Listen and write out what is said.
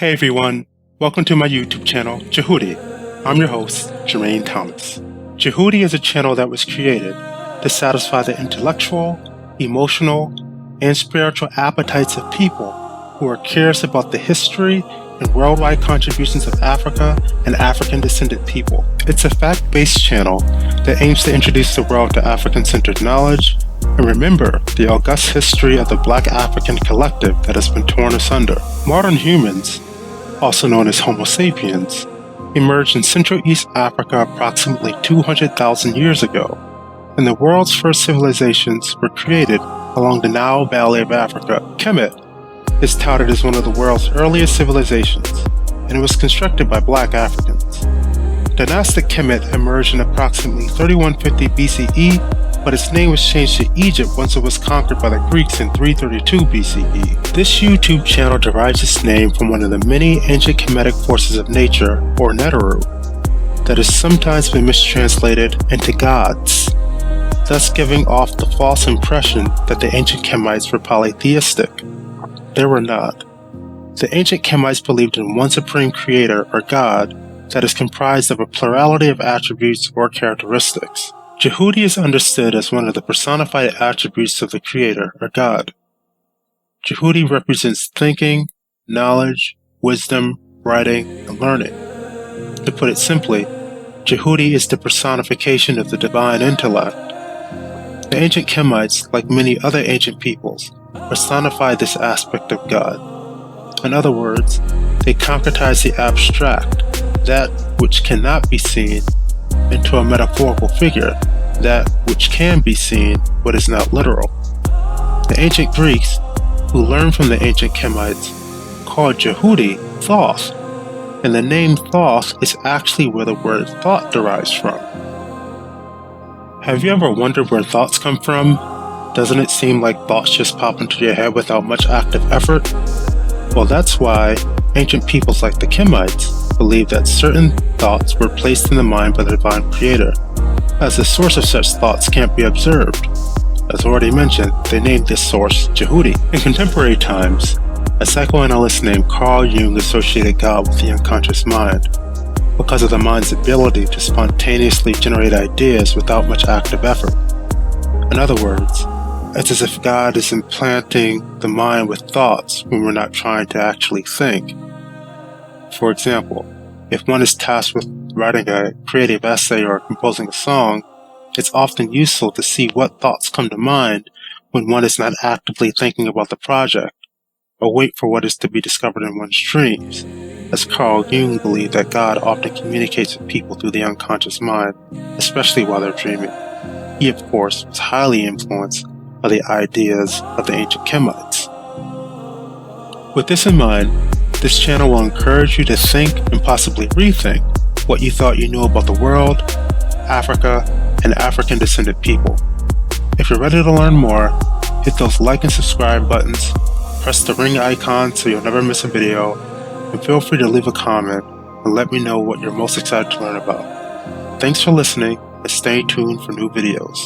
Hey everyone, welcome to my YouTube channel, Djehuti. I'm your host, Jermaine Thomas. Djehuti is a channel that was created to satisfy the intellectual, emotional, and spiritual appetites of people who are curious about the history and worldwide contributions of Africa and African-descended people. It's a fact-based channel that aims to introduce the world to African-centered knowledge and remember the august history of the Black African collective that has been torn asunder. Modern humans, also known as Homo sapiens, emerged in Central East Africa approximately 200,000 years ago, and the world's first civilizations were created along the Nile Valley of Africa. Kemet is touted as one of the world's earliest civilizations, and it was constructed by Black Africans. Dynastic Kemet emerged in approximately 3150 BCE, but its name was changed to Egypt once it was conquered by the Greeks in 332 BCE. This YouTube channel derives its name from one of the many ancient Kemetic forces of nature, or Neteru, that has sometimes been mistranslated into gods, thus giving off the false impression that the ancient Kemites were polytheistic. They were not. The ancient Kemites believed in one supreme creator, or God, that is comprised of a plurality of attributes or characteristics. Djehuti is understood as one of the personified attributes of the Creator, or God. Djehuti represents thinking, knowledge, wisdom, writing, and learning. To put it simply, Djehuti is the personification of the divine intellect. The ancient Kemites, like many other ancient peoples, personified this aspect of God. In other words, they concretize the abstract, that which cannot be seen, into a metaphorical figure, that which can be seen but is not literal. The ancient Greeks, who learned from the ancient Kemites, called Djehuti Thoth, and the name Thoth is actually where the word thought derives from. Have you ever wondered where thoughts come from? Doesn't it seem like thoughts just pop into your head without much active effort? Well, that's why ancient peoples like the Kemites believed that certain thoughts were placed in the mind by the divine creator, as the source of such thoughts can't be observed. As already mentioned, they named this source Djehuti. In contemporary times, a psychoanalyst named Carl Jung associated God with the unconscious mind because of the mind's ability to spontaneously generate ideas without much active effort. In other words, it's as if God is implanting the mind with thoughts when we're not trying to actually think. For example, if one is tasked with writing a creative essay or composing a song, it's often useful to see what thoughts come to mind when one is not actively thinking about the project, or wait for what is to be discovered in one's dreams, as Carl Jung believed that God often communicates with people through the unconscious mind, especially while they're dreaming. He, of course, was highly influenced by the ideas of the ancient Kemites. With this in mind, this channel will encourage you to think and possibly rethink what you thought you knew about the world, Africa, and African-descended people. If you're ready to learn more, hit those like and subscribe buttons, press the ring icon so you'll never miss a video, and feel free to leave a comment and let me know what you're most excited to learn about. Thanks for listening, and stay tuned for new videos.